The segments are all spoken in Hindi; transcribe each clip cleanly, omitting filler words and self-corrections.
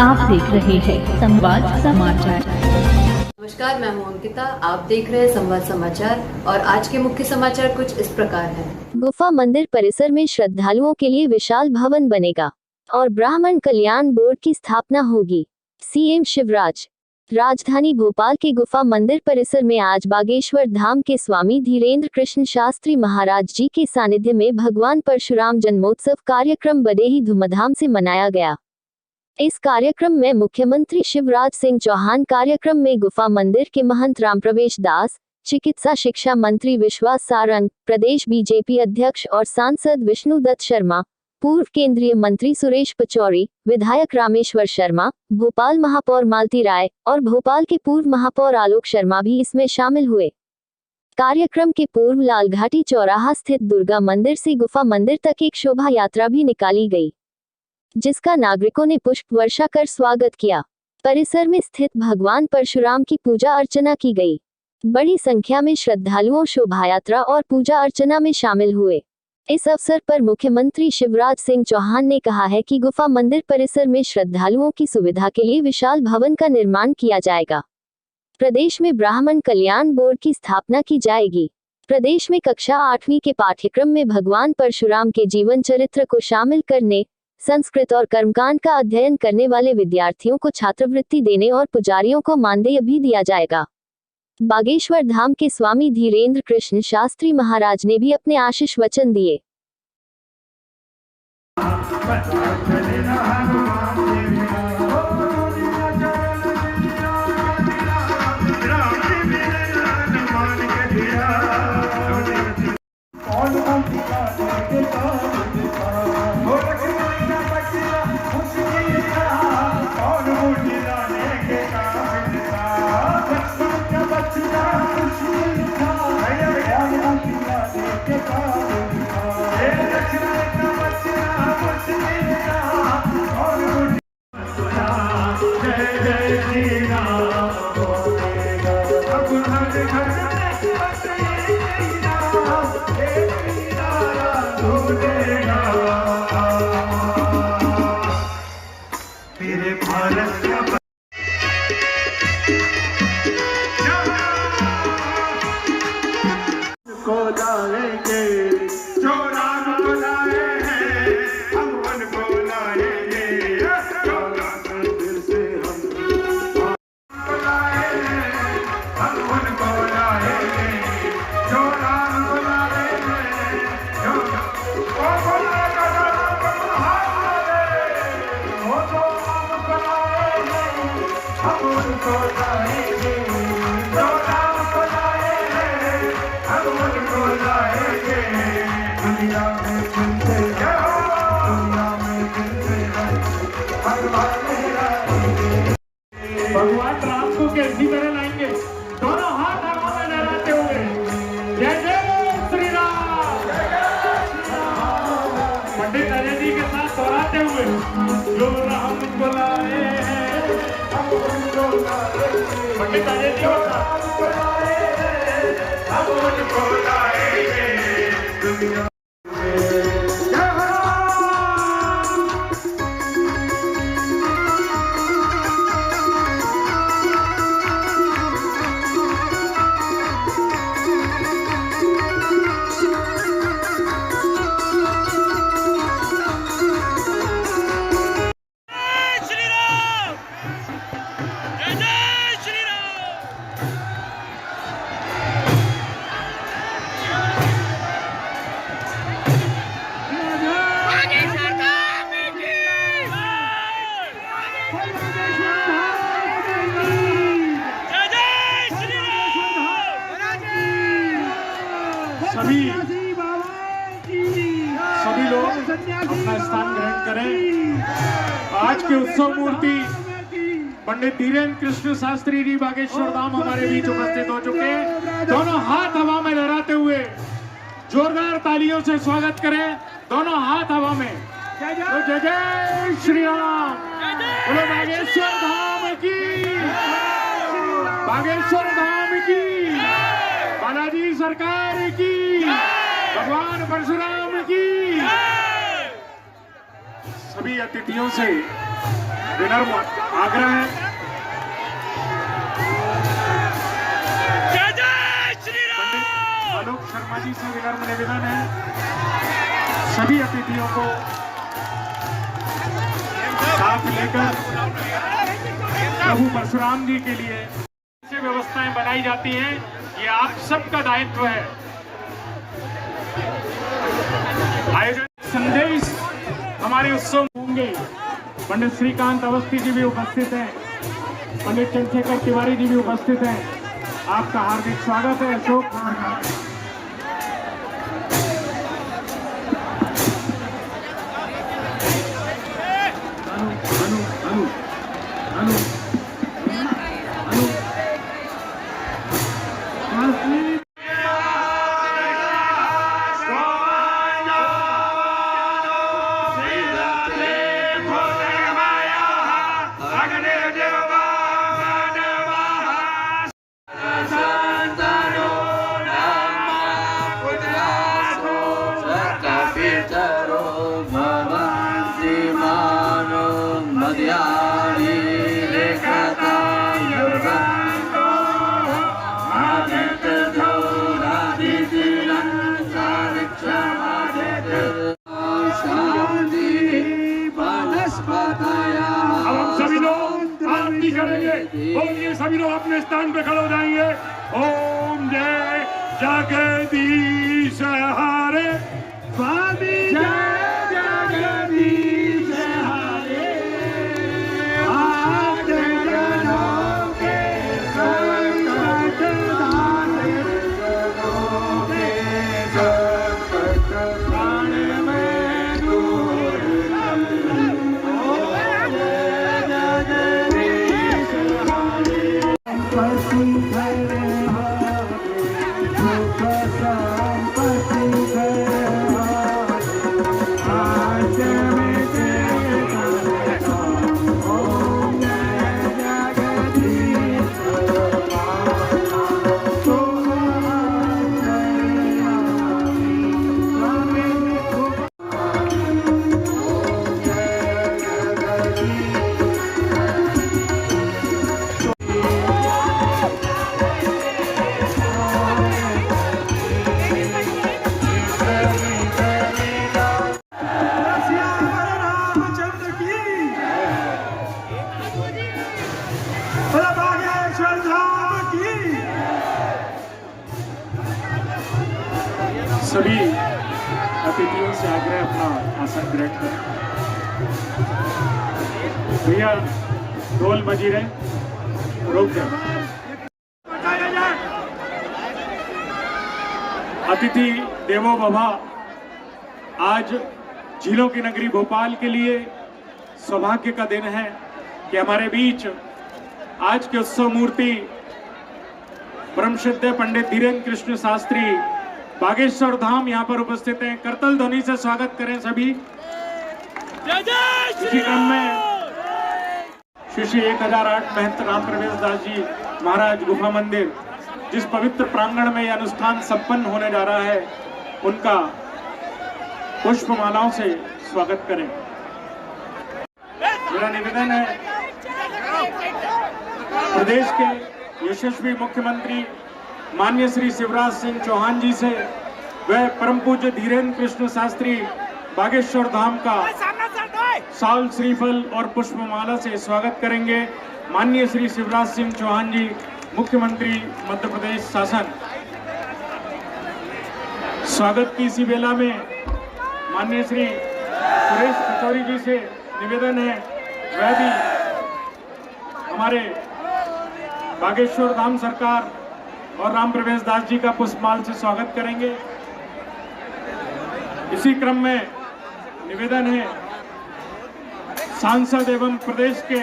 आप देख रहे हैं संवाद समाचार। नमस्कार, मैं हूं अंकिता। आप देख रहे हैं संवाद समाचार और आज के मुख्य समाचार कुछ इस प्रकार हैं। गुफा मंदिर परिसर में श्रद्धालुओं के लिए विशाल भवन बनेगा और ब्राह्मण कल्याण बोर्ड की स्थापना होगी। सीएम शिवराज। राजधानी भोपाल के गुफा मंदिर परिसर में आज बागेश्वर धाम के स्वामी धीरेन्द्र कृष्ण शास्त्री महाराज जी के सानिध्य में भगवान परशुराम जन्मोत्सव कार्यक्रम बड़े ही धूमधाम से मनाया गया। इस कार्यक्रम में मुख्यमंत्री शिवराज सिंह चौहान, कार्यक्रम में गुफा मंदिर के महंत रामप्रवेश दास, चिकित्सा शिक्षा मंत्री विश्वास सारंग, प्रदेश बीजेपी अध्यक्ष और सांसद विष्णुदत्त शर्मा, पूर्व केंद्रीय मंत्री सुरेश पचौरी, विधायक रामेश्वर शर्मा, भोपाल महापौर मालती राय और भोपाल के पूर्व महापौर आलोक शर्मा भी इसमें शामिल हुए। कार्यक्रम के पूर्व लालघाटी चौराहा स्थित दुर्गा मंदिर से गुफा मंदिर तक एक शोभा यात्रा भी निकाली गई, जिसका नागरिकों ने पुष्प वर्षा कर स्वागत किया। परिसर में स्थित भगवान परशुराम की पूजा अर्चना की गई। बड़ी संख्या में श्रद्धालुओं शोभा यात्रा और पूजा अर्चना में शामिल हुए। इस अवसर पर मुख्यमंत्री शिवराज सिंह चौहान ने कहा है कि गुफा मंदिर परिसर में श्रद्धालुओं की सुविधा के लिए विशाल भवन का निर्माण किया जाएगा। प्रदेश में ब्राह्मण कल्याण बोर्ड की स्थापना की जाएगी। प्रदेश में कक्षा 8वीं के पाठ्यक्रम में भगवान परशुराम के जीवन चरित्र को शामिल करने, संस्कृत और कर्मकांड का अध्ययन करने वाले विद्यार्थियों को छात्रवृत्ति देने और पुजारियों को मानदेय भी दिया जाएगा। बागेश्वर धाम के स्वामी धीरेन्द्र कृष्ण शास्त्री महाराज ने भी अपने आशीष वचन दिए। भगवान राम को कैसी तरह लाएंगे, दोनों हाथ हवा में लहराते हुए जय जय श्री राम। पंडित अजय जी के साथ दोहराते हुए जो राम को लाए हैं, पंडित अजय जी सभी लोग अपना स्थान ग्रहण करें। आज के उत्सव मूर्ति पंडित धीरेन्द्र कृष्ण शास्त्री जी बागेश्वर धाम हमारे बीच उपस्थित हो चुके। दोनों हाथ हवा में लहराते हुए जोरदार तालियों से स्वागत करें। दोनों हाथ हवा में जय जय श्री राम। बोलो बागेश्वर धाम की, बागेश्वर धाम की, बालाजी सरकार की, भगवान परशुराम की। सभी अतिथियों से विनम्र आग्रह है। पंडित आलोक शर्मा जी से विनम्र निवेदन है सभी अतिथियों को साथ लेकर प्रभु परशुराम जी के लिए ऐसी व्यवस्थाएं बनाई जाती हैं, ये आप सबका दायित्व है। आयोजन संदेश हमारे उत्सव होंगे। पंडित श्रीकांत अवस्थी जी भी उपस्थित हैं, पंडित चंद्रशेखर तिवारी जी भी उपस्थित हैं। आपका हार्दिक स्वागत है। अशोक बोलिए, सभी लोग अपने स्थान पे खड़े हो जाएंगे। ओम जय जगदीश हरे स्वामी जय जगदीश हरे आद्य जनों के संकट दाने जनों के संकट प्राण में दूर सभी अतिथियों से आग्रह अपना आसन ग्रहण करें। भैया ढोल मजीरे रोक दें। अतिथि देवो भव। आज झीलों की नगरी भोपाल के लिए सौभाग्य का दिन है कि हमारे बीच आज के उत्सव मूर्ति परमसिद्ध पंडित धीरेन्द्र कृष्ण शास्त्री बागेश्वर धाम यहाँ पर उपस्थित हैं। करतल ध्वनि से स्वागत करें सभी। इसी क्रम में श्री 1008 महंत राम प्रवेश दास जी महाराज गुफा मंदिर, जिस पवित्र प्रांगण में यह अनुष्ठान संपन्न होने जा रहा है, उनका पुष्पमालाओं से स्वागत करें। मेरा निवेदन है प्रदेश के यशस्वी मुख्यमंत्री माननीय श्री शिवराज सिंह चौहान जी से वह परम पूज्य धीरेन्द्र कृष्ण शास्त्री बागेश्वर धाम का साल श्रीफल और पुष्पमाला से स्वागत करेंगे। माननीय श्री शिवराज सिंह चौहान जी, मुख्यमंत्री मध्य प्रदेश शासन। स्वागत की इसी बेला में माननीय श्री सुरेश खचौरी जी से निवेदन है वह भी हमारे बागेश्वर धाम सरकार और राम प्रवेश दास जी का पुष्पमाल से स्वागत करेंगे। इसी क्रम में निवेदन है सांसद एवं प्रदेश के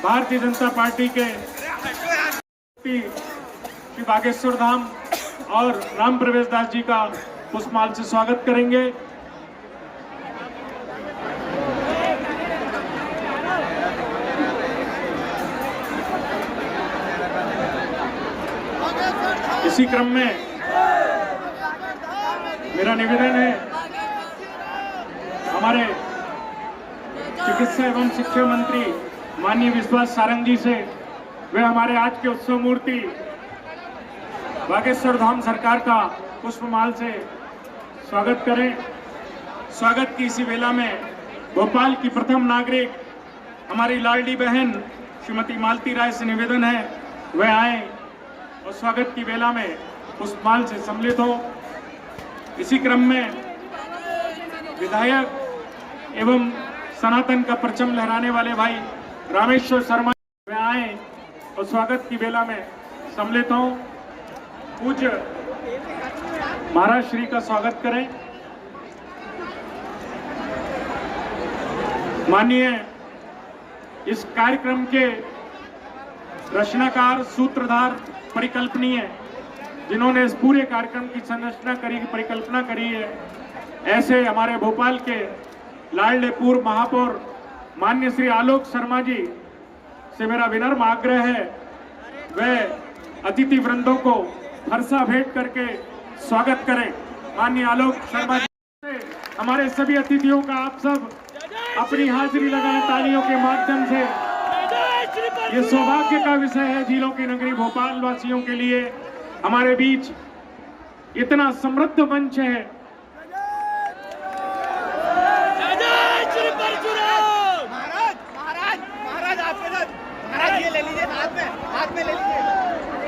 भारतीय जनता पार्टी के श्री बागेश्वर धाम और राम प्रवेश दास जी का पुष्पमाल से स्वागत करेंगे। इसी क्रम में मेरा निवेदन है हमारे चिकित्सा एवं शिक्षा मंत्री माननीय विश्वास सारंग जी से वे हमारे आज के उत्सव मूर्ति बागेश्वर धाम सरकार का पुष्पमाल से स्वागत करें। स्वागत की इसी वेला में भोपाल की प्रथम नागरिक हमारी लाडली बहन श्रीमती मालती राय से निवेदन है वह आए और स्वागत की वेला में पुष्पमाल से सम्मिलित हो। इसी क्रम में विधायक एवं सनातन का परचम लहराने वाले भाई रामेश्वर शर्मा वे आए और स्वागत की वेला में सम्मिलित हों। पूज्य महाराज श्री का स्वागत करें। माननीय इस कार्यक्रम के रचनाकार, सूत्रधार, परिकल्पनीय जिन्होंने इस पूरे कार्यक्रम की संरचना करी, परिकल्पना करी है, ऐसे हमारे भोपाल के लाडले पूर्व महापौर माननीय श्री आलोक शर्मा जी से मेरा विनम्र आग्रह है वह अतिथि वृंदों को फरसा भेंट करके स्वागत करें। माननीय आलोक शर्मा जी से हमारे सभी अतिथियों का आप सब अपनी हाजिरी लगाएं तालियों के माध्यम से। ये सौभाग्य का विषय है झीलों की नगरी भोपाल वासियों के लिए हमारे बीच इतना समृद्ध मंच है।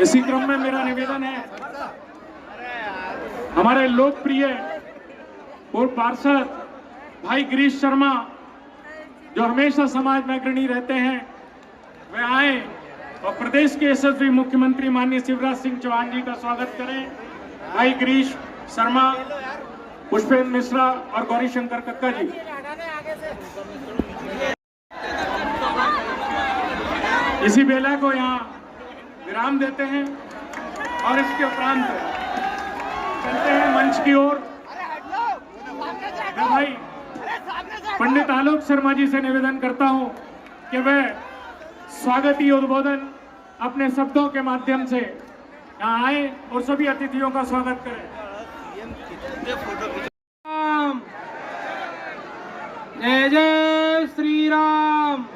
इसी क्रम में मेरा निवेदन है हमारे लोकप्रिय पूर्व पार्षद भाई गिरीश शर्मा जो हमेशा समाज में अग्रणी रहते हैं वे आए और प्रदेश के यशस्वी मुख्यमंत्री माननीय शिवराज सिंह चौहान जी का स्वागत करें। भाई गिरीश शर्मा, पुष्पेंद्र मिश्रा और गौरी शंकर कक्का जी। इसी बेला को यहाँ विराम देते हैं और इसके उपरांत चलते हैं मंच की ओर। मैं भाई पंडित आलोक शर्मा जी से निवेदन करता हूं कि वह स्वागती उद्बोधन अपने शब्दों के माध्यम से यहाँ आए और सभी अतिथियों का स्वागत करें। जय जय श्री राम।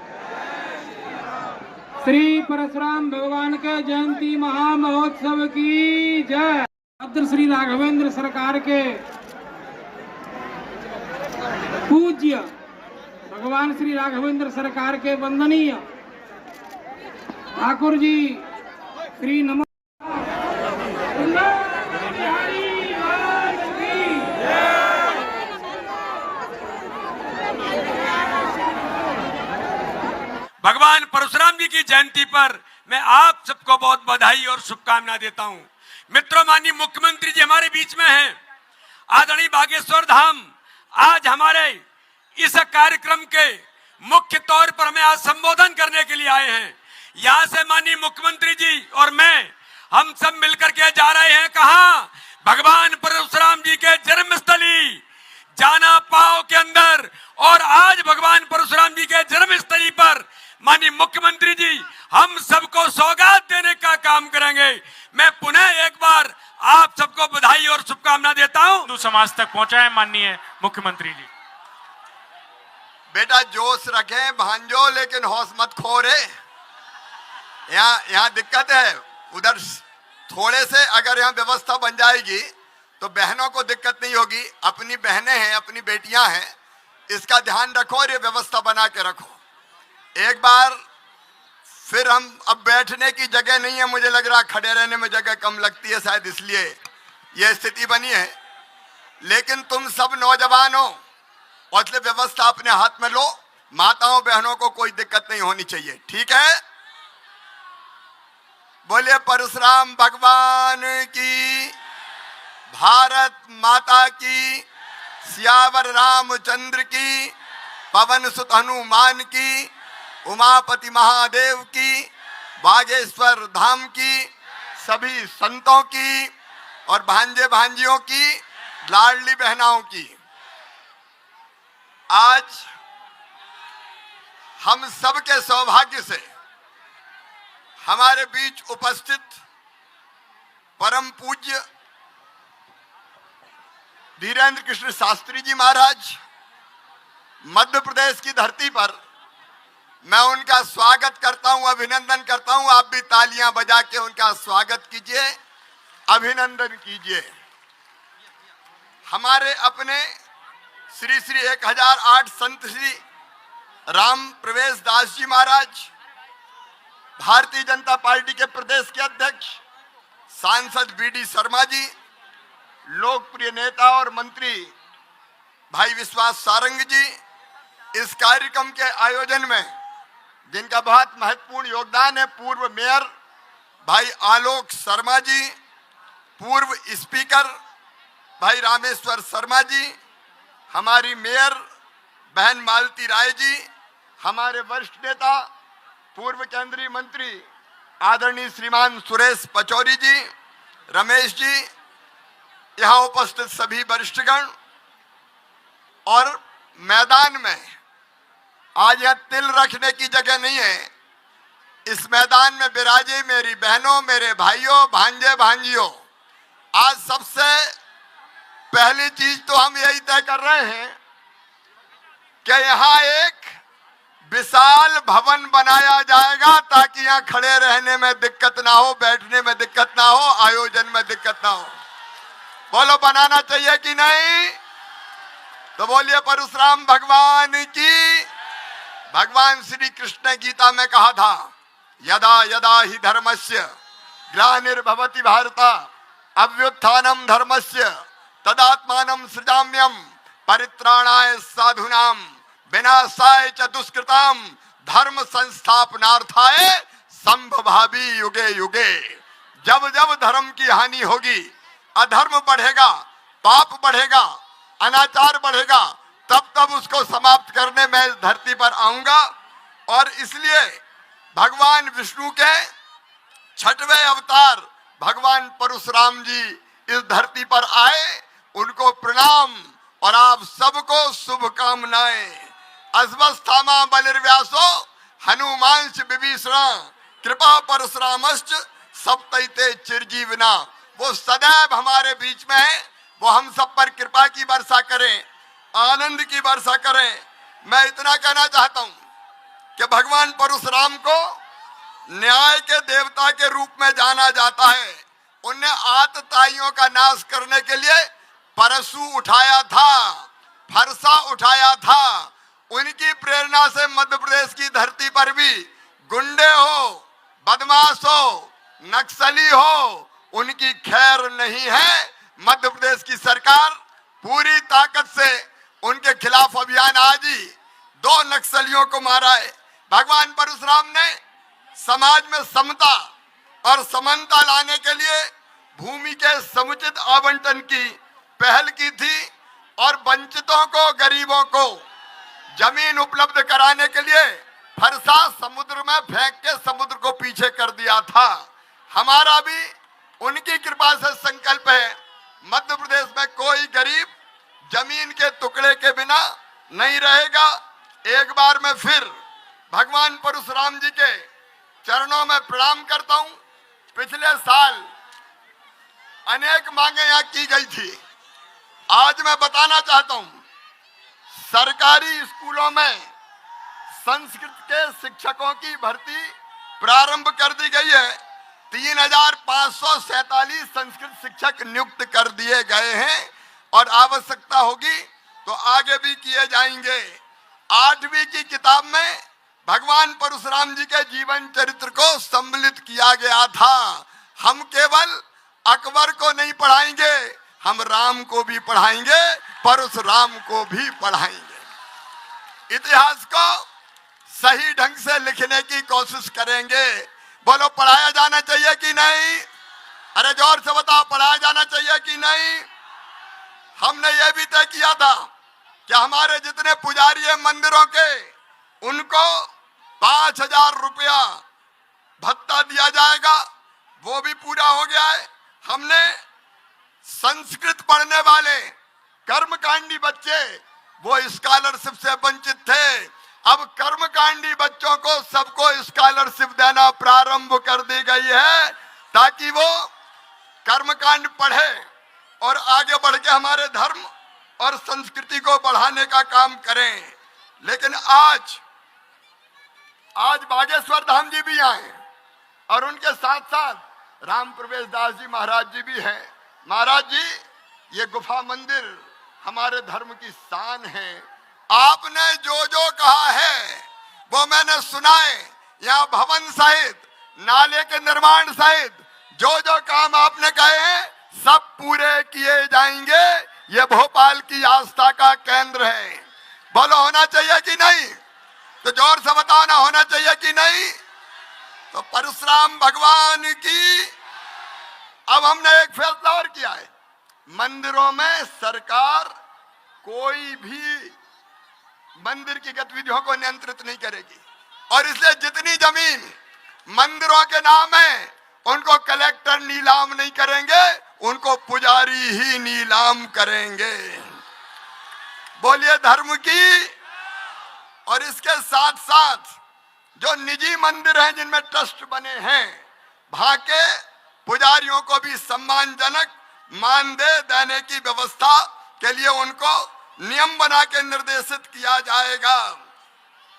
श्री परशुराम भगवान के जयंती महामहोत्सव की जय। भद्र श्री राघवेंद्र सरकार के पूज्य भगवान श्री राघवेंद्र सरकार के वंदनीय ठाकुर जी श्री नमो भगवान परशुराम जी की जयंती पर मैं आप सबको बहुत बधाई और शुभकामनाएं देता हूं। मित्रों, माननीय मुख्यमंत्री जी हमारे बीच में हैं। आदरणीय बागेश्वर धाम आज हमारे इस कार्यक्रम के मुख्य तौर पर हमें आज संबोधन करने के लिए आए हैं। यहाँ से माननीय मुख्यमंत्री जी और मैं हम सब मिलकर के जा रहे हैं कहाँ? भगवान परशुराम जी के जन्मस्थली जाना पाओ के अंदर। और आज भगवान परशुराम जी के जन्मस्थली पर माननीय मुख्यमंत्री जी हम सबको सौगात देने का काम करेंगे। मैं पुनः एक बार आप सबको बधाई और शुभकामना देता हूं। हिंदू समाज तक पहुंचाए माननीय मुख्यमंत्री जी। बेटा जोश रखें भांजो, लेकिन हौस मत खो रे। यहाँ दिक्कत है। उधर थोड़े से अगर यहाँ व्यवस्था बन जाएगी तो बहनों को दिक्कत नहीं होगी। अपनी बहनें हैं, अपनी बेटियां हैं, इसका ध्यान रखो और ये व्यवस्था बना के रखो। एक बार फिर हम अब बैठने की जगह नहीं है, मुझे लग रहा खड़े रहने में जगह कम लगती है, शायद इसलिए यह स्थिति बनी है। लेकिन तुम सब नौजवान हो और इसलिए व्यवस्था अपने हाथ में लो। माताओं बहनों को कोई दिक्कत नहीं होनी चाहिए, ठीक है? बोले परशुराम भगवान की, भारत माता की, सियावर रामचंद्र की, पवन सुत हनुमान की, उमापति महादेव की, बागेश्वर धाम की, सभी संतों की और भांजे भांजियों की, लाडली बहनाओं की। आज हम सबके सौभाग्य से हमारे बीच उपस्थित परम पूज्य धीरेन्द्र कृष्ण शास्त्री जी महाराज मध्य प्रदेश की धरती पर मैं उनका स्वागत करता हूं, अभिनंदन करता हूं। आप भी तालियां बजा के उनका स्वागत कीजिए, अभिनंदन कीजिए। हमारे अपने श्री श्री 1008 संत श्री राम प्रवेश दास जी महाराज, भारतीय जनता पार्टी के प्रदेश के अध्यक्ष सांसद बीडी शर्मा जी, लोकप्रिय नेता और मंत्री भाई विश्वास सारंग जी, इस कार्यक्रम के आयोजन में जिनका बहुत महत्वपूर्ण योगदान है, पूर्व मेयर भाई आलोक शर्मा जी, पूर्व स्पीकर भाई रामेश्वर शर्मा जी, हमारी मेयर बहन मालती राय जी, हमारे वरिष्ठ नेता पूर्व केंद्रीय मंत्री आदरणीय श्रीमान सुरेश पचौरी जी, रमेश जी, यहाँ उपस्थित सभी वरिष्ठगण, और मैदान में आज यह तिल रखने की जगह नहीं है। इस मैदान में विराजे मेरी बहनों, मेरे भाइयों, भांजे भांजियों, आज सबसे पहली चीज तो हम यही तय कर रहे हैं कि यहाँ एक विशाल भवन बनाया जाएगा ताकि यहाँ खड़े रहने में दिक्कत ना हो, बैठने में दिक्कत ना हो, आयोजन में दिक्कत ना हो। बोलो, बनाना चाहिए कि नहीं? तो बोलिए परशुराम भगवान की। भगवान श्री कृष्ण ने गीता में कहा था, यदा यदा ही धर्मस्य ग्लानिर्भवति भारत अभ्युत्थानम धर्मस्य तदात्मानं सृजाम्यहम् परित्राणाय साधूनां विनाशाय च दुष्कृतां धर्म संस्थापनार्थाय संभवामि युगे युगे। जब जब धर्म की हानि होगी, अधर्म बढ़ेगा, पाप बढ़ेगा, अनाचार बढ़ेगा, तब तब उसको समाप्त करने मैं इस धरती पर आऊंगा। और इसलिए भगवान विष्णु के 6वें अवतार भगवान परशुराम जी इस धरती पर आए, उनको प्रणाम और आप सबको शुभकामनाएं। अश्वस्थामा बलिर्व्यासो हनुमांश विभीषण कृपा परशुरामश्च सप्तैते चिरजीवना। वो सदैव हमारे बीच में है, वो हम सब पर कृपा की वर्षा करें, आनंद की वर्षा करें। मैं इतना कहना चाहता हूं कि भगवान परशुराम को न्याय के देवता के रूप में जाना जाता है। उन्हें आतताइयों का नाश करने के लिए परशु उठाया था, फरसा उठाया था। उनकी प्रेरणा से मध्य प्रदेश की धरती पर भी गुंडे हो, बदमाश हो, नक्सली हो, उनकी खैर नहीं है। मध्य प्रदेश की सरकार पूरी ताकत से उनके खिलाफ अभियान, आज ही 2 नक्सलियों को मारा है। भगवान परशुराम ने समाज में समता और समानता लाने के लिए भूमि के समुचित आवंटन की पहल की थी और वंचितों को, गरीबों को जमीन उपलब्ध कराने के लिए फरसा समुद्र में फेंक के समुद्र को पीछे कर दिया था। हमारा भी उनकी कृपा से संकल्प है, मध्य प्रदेश में कोई गरीब जमीन के टुकड़े के बिना नहीं रहेगा। एक बार मैं फिर भगवान परशुराम जी के चरणों में प्रणाम करता हूं। पिछले साल अनेक मांगे यहाँ की गई थी। आज मैं बताना चाहता हूं, सरकारी स्कूलों में संस्कृत के शिक्षकों की भर्ती प्रारंभ कर दी गई है। 3547 संस्कृत शिक्षक नियुक्त कर दिए गए हैं और आवश्यकता होगी तो आगे भी किए जाएंगे। 8वीं की किताब में भगवान परशुराम जी के जीवन चरित्र को सम्मिलित किया गया था। हम केवल अकबर को नहीं पढ़ाएंगे, हम राम को भी पढ़ाएंगे, परशुराम को भी पढ़ाएंगे। इतिहास को सही ढंग से लिखने की कोशिश करेंगे। बोलो, पढ़ाया जाना चाहिए कि नहीं? अरे जोर से बताओ, पढ़ाया जाना चाहिए कि नहीं? हमने ये भी तय किया था कि हमारे जितने पुजारी हैं मंदिरों के, उनको 5000 रुपया भत्ता दिया जाएगा। वो भी पूरा हो गया है। हमने संस्कृत पढ़ने वाले कर्मकांडी बच्चे, वो स्कॉलरशिप से वंचित थे, अब कर्मकांडी बच्चों को सबको स्कॉलरशिप देना प्रारंभ कर दी गई है ताकि वो कर्मकांड पढ़े और आगे बढ़ के हमारे धर्म और संस्कृति को बढ़ाने का काम करें। लेकिन आज आज बागेश्वर धाम जी भी आए और उनके साथ साथ राम प्रवेश दास जी महाराज जी भी हैं। महाराज जी, ये गुफा मंदिर हमारे धर्म की शान है। आपने जो जो कहा है वो मैंने सुना है। यहाँ भवन सहित, नाले के निर्माण सहित जो जो काम आपने कहे हैं सब पूरे किए जाएंगे। ये भोपाल की आस्था का केंद्र है। बोलो होना चाहिए कि नहीं? तो जोर से बताओ ना, होना चाहिए कि नहीं? तो परशुराम भगवान की। अब हमने एक फैसला और किया है, मंदिरों में सरकार कोई भी मंदिर की गतिविधियों को नियंत्रित नहीं करेगी और इसलिए जितनी जमीन मंदिरों के नाम है उनको कलेक्टर नीलाम नहीं करेंगे, उनको पुजारी ही नीलाम करेंगे। बोलिए धर्म की। और इसके साथ साथ जो निजी मंदिर हैं जिनमें ट्रस्ट बने हैं, वहां के पुजारियों को भी सम्मानजनक मानदेय देने की व्यवस्था के लिए उनको नियम बना के निर्देशित किया जाएगा।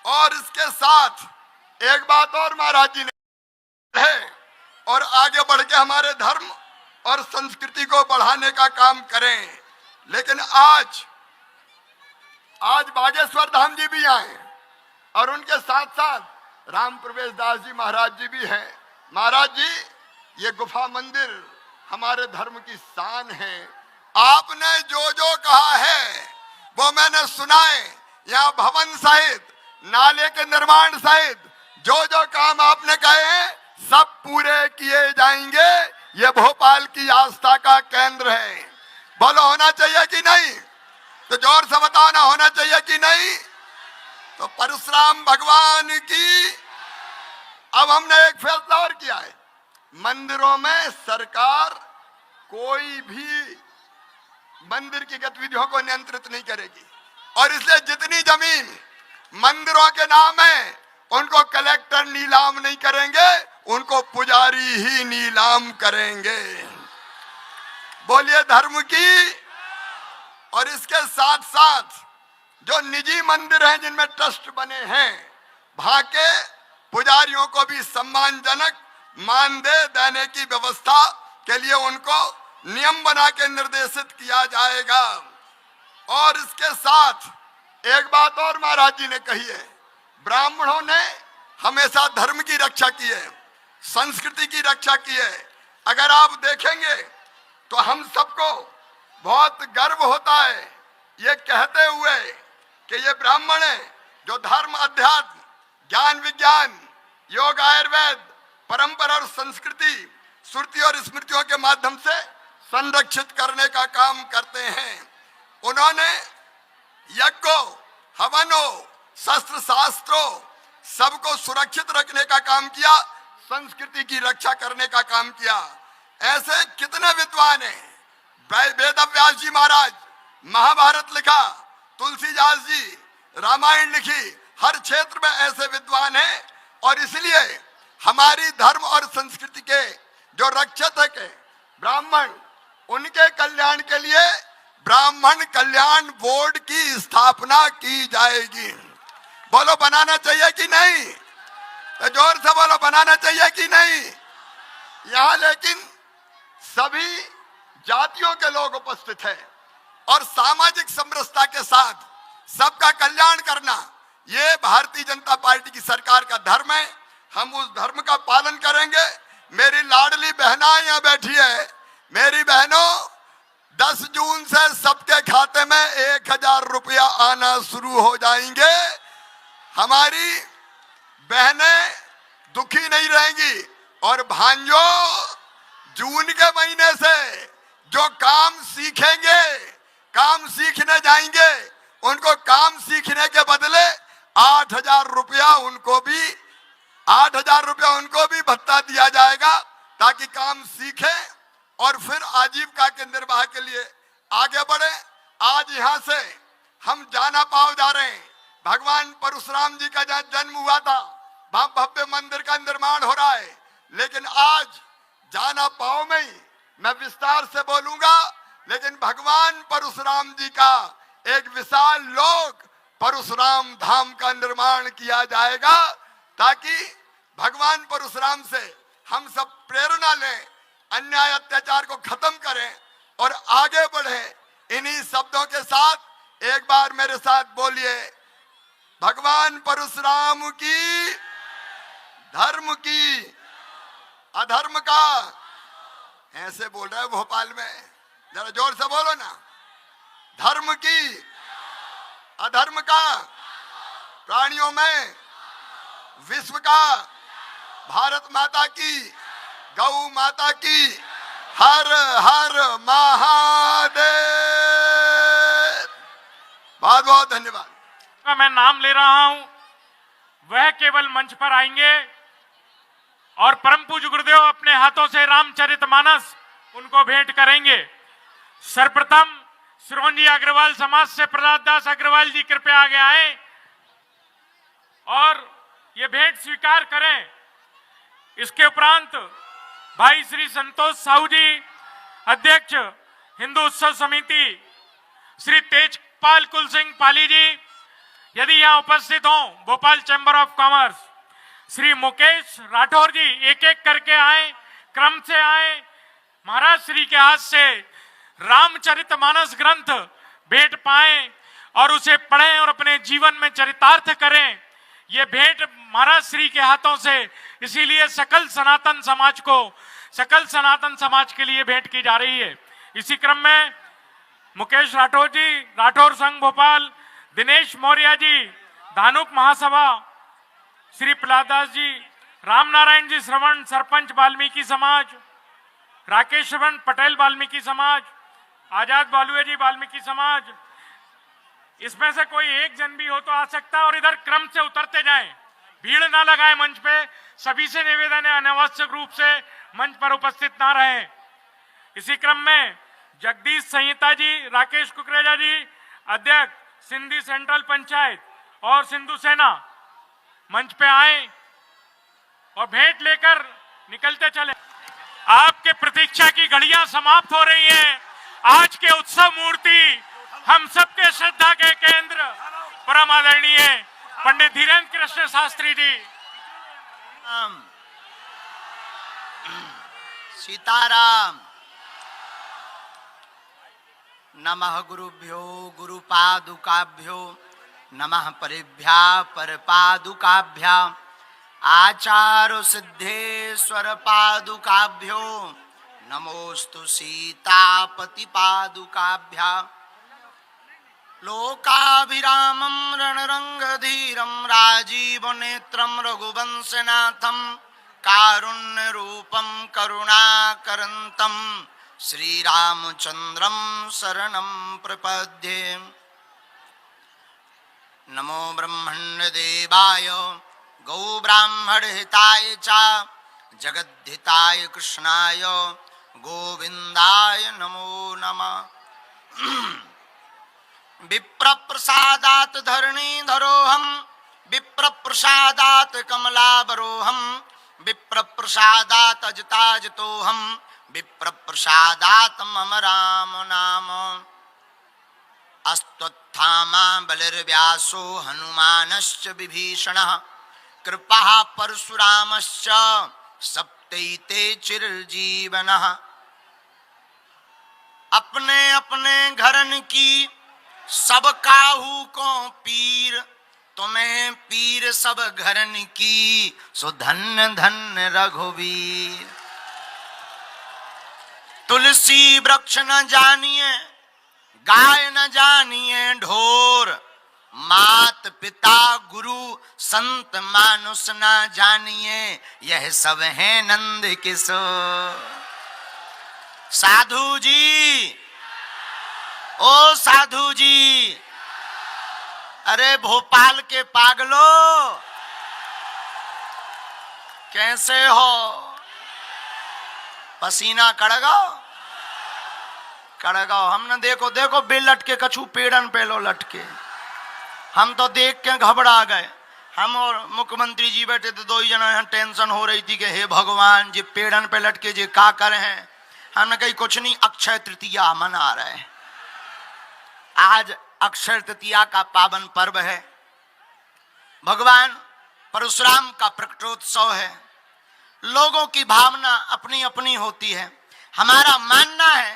और इसके साथ एक बात और महाराज जी ने है, और आगे बढ़ के हमारे धर्म और संस्कृति को बढ़ाने का काम करें। लेकिन आज बागेश्वर धाम जी भी आए और उनके साथ साथ राम प्रवेश दास जी महाराज जी भी हैं। महाराज जी, ये गुफा मंदिर हमारे धर्म की शान है। आपने जो जो कहा है वो मैंने सुना है। यहाँ भवन सहित, नाले के निर्माण सहित जो जो काम आपने कहे हैं सब पूरे किए जाएंगे। ये भोपाल की आस्था का केंद्र है। बोलो होना चाहिए कि नहीं? तो जोर से बताओ ना, होना चाहिए कि नहीं? तो परशुराम भगवान की। अब हमने एक फैसला और किया है, मंदिरों में सरकार कोई भी मंदिर की गतिविधियों को नियंत्रित नहीं करेगी और इसलिए जितनी जमीन मंदिरों के नाम है उनको कलेक्टर नीलाम नहीं करेंगे, उनको पुजारी ही नीलाम करेंगे। बोलिए धर्म की। और इसके साथ साथ जो निजी मंदिर हैं जिनमें ट्रस्ट बने हैं, वहां के पुजारियों को भी सम्मानजनक मानदेय देने की व्यवस्था के लिए उनको नियम बना के निर्देशित किया जाएगा। और इसके साथ एक बात और महाराज जी ने कही है, ब्राह्मणों ने हमेशा धर्म की रक्षा की है, संस्कृति की रक्षा की है। अगर आप देखेंगे तो हम सबको बहुत गर्व होता है ये कहते हुए कि ये ब्राह्मण है जो धर्म, अध्यात्म, ज्ञान, विज्ञान, योग, आयुर्वेद, परंपरा और संस्कृति, श्रुति और स्मृतियों के माध्यम से संरक्षित करने का काम करते हैं। उन्होंने यज्ञों, हवनों, शस्त्र शास्त्रों सबको सुरक्षित रखने का काम किया, संस्कृति की रक्षा करने का काम किया। ऐसे कितने विद्वान हैं। वेद व्यास जी महाराज महाभारत लिखा, तुलसीदास जी रामायण लिखी, हर क्षेत्र में ऐसे विद्वान हैं। और इसलिए हमारी धर्म और संस्कृति के जो रक्षक है ब्राह्मण, उनके कल्याण के लिए ब्राह्मण कल्याण बोर्ड की स्थापना की जाएगी। बोलो बनाना चाहिए कि नहीं? तो जोर से बोलो, बनाना चाहिए कि नहीं? यहाँ लेकिन सभी जातियों के लोग उपस्थित हैं और सामाजिक समरसता के साथ सबका कल्याण करना ये भारतीय जनता पार्टी की सरकार का धर्म है। हम उस धर्म का पालन करेंगे। मेरी लाडली बहना यहाँ बैठी है। मेरी बहनों, 10 जून से सबके खाते में 1000 रुपया आना शुरू हो जाएंगे। हमारी बहनें दुखी नहीं रहेंगी। और भांजों, जून के महीने से जो काम सीखेंगे, काम सीखने जाएंगे, उनको काम सीखने के बदले 8000 रुपया उनको भी भत्ता दिया जाएगा ताकि काम सीखे और फिर आजीविका के निर्वाह के लिए आगे बढ़े। आज यहाँ से हम जाना पाव जा रहे हैं। भगवान परशुराम जी का जहाँ जन्म हुआ था वहां भव्य मंदिर का निर्माण हो रहा है। लेकिन आज जाना पाव में ही मैं विस्तार से बोलूंगा, लेकिन भगवान परशुराम जी का एक विशाल लोक परशुराम धाम का निर्माण किया जाएगा। ताकि भगवान परशुराम से हम सब प्रेरणा लें, अन्याय अत्याचार को खत्म करें और आगे बढ़े। इन्हीं शब्दों के साथ एक बार मेरे साथ बोलिए, भगवान परशुराम की, धर्म की, अधर्म का। ऐसे बोल रहा है भोपाल में, जरा जोर से बोलो ना। धर्म की, अधर्म का, प्राणियों में, विश्व का, भारत माता की, गौ माता की, हर हर महादेव। बहुत बहुत धन्यवाद। का मैं नाम ले रहा हूं, वह केवल मंच पर आएंगे और परम पूज्य गुरुदेव अपने हाथों से रामचरितमानस उनको भेंट करेंगे। सर्वप्रथम श्रोणजी अग्रवाल समाज से प्रहलाद दास अग्रवाल जी कृपया आगे आए और ये भेंट स्वीकार करें। इसके उपरांत भाई श्री संतोष साहू जी, अध्यक्ष हिंदू उत्सव समिति, श्री तेजपाल कुल सिंह पाली जी यदि यहाँ उपस्थित हों, Bhopal Chamber of Commerce, Shri Mukesh Rathore ji एक एक करके आए, क्रम से आए। महाराज श्री के हाथ से रामचरितमानस ग्रंथ भेंट पाएं और उसे पढ़ें और अपने जीवन में चरितार्थ करें। ये भेंट महाराज श्री के हाथों से, इसीलिए सकल सनातन समाज के लिए भेंट की जा रही है। इसी क्रम में मुकेश राठौर जी, राठौर संघ भोपाल, दिनेश मौर्य जी, धानुक महासभा, श्री प्रहलाद दास जी, रामनारायण जी श्रवण सरपंच वाल्मीकि समाज, राकेश श्रवण पटेल वाल्मीकि समाज, आजाद बालुए जी वाल्मीकि समाज, इसमें से कोई एक जन भी हो तो आ सकता है और इधर क्रम से उतरते जाएं, भीड़ ना लगाएं मंच पे। सभी से निवेदन है अनावश्यक रूप से मंच पर उपस्थित ना रहें। इसी क्रम में जगदीश संहिता जी, राकेश कुकरेजा जी, अध्यक्ष सिंधी सेंट्रल पंचायत और सिंधु सेना मंच पे आए और भेंट लेकर निकलते चले। आपके प्रतीक्षा की घड़ियां समाप्त हो रही हैं। आज के उत्सव मूर्ति हम सबके श्रद्धा के केंद्र परम आदरणीय पंडित धीरेन्द्र कृष्ण शास्त्री जी। सीताराम। नमः गुरुभ्यो गुरुपादुकाभ्यो नमः परिभ्या परपादुकाभ्या आचार्य सिद्धेश्वर पादुकाभ्यो नमोस्तु सीतापति पादुकाभ्या लोकाभिरामं रणरंगधीरं राजीवनेत्रं रघुवंशनाथं कारुण्यरूपं करुणाकरन्तं श्रीरामचन्द्रं शरणं प्रपद्ये। नमो ब्रह्मण्यदेवाय गौब्राह्मणहिताय च जगद्धिताय कृष्णाय गोविन्दाय नमो नमः। विप्रप्रसादात् धरणीधरोऽहं विप्रप्रसादात् कमलाबरोऽहं विप्रप्रसादात् अजिताजितोऽहं विप्रप्रसादात् मम राम नाम। अस्तत्थामा बलिर्व्यासो हनुमानश्च विभीषणः कृपः परशुरामश्च सप्तैते चिरजीवनः। अपने अपने घरन की सब काहू को पीर, तुम्हें पीर सब घरन की सो धन्य धन्य रघुवीर। तुलसी वृक्ष न जानिए गाय न जानिए ढोर, मात पिता गुरु संत मानुष न जानिए यह सब है नंद किशोर। साधु जी, ओ साधु जी, अरे भोपाल के पागलो कैसे हो? पसीना कड़गाओ कड़गाओ। हम न देखो देखो बे लटके कछू पेड़न पे लो लटके। हम तो देख के घबरा गए। हम और मुख्यमंत्री जी बैठे थे, दो ही जना यहाँ टेंशन हो रही थी कि हे भगवान जी पेड़न पे लटके जी का करे हैं। हमने कही कुछ नहीं, अक्षय तृतीया मना रहे। आज अक्षय तृतीया का पावन पर्व है। भगवान परशुराम का प्रकटोत्सव है। लोगों की भावना अपनी अपनी होती है। हमारा मानना है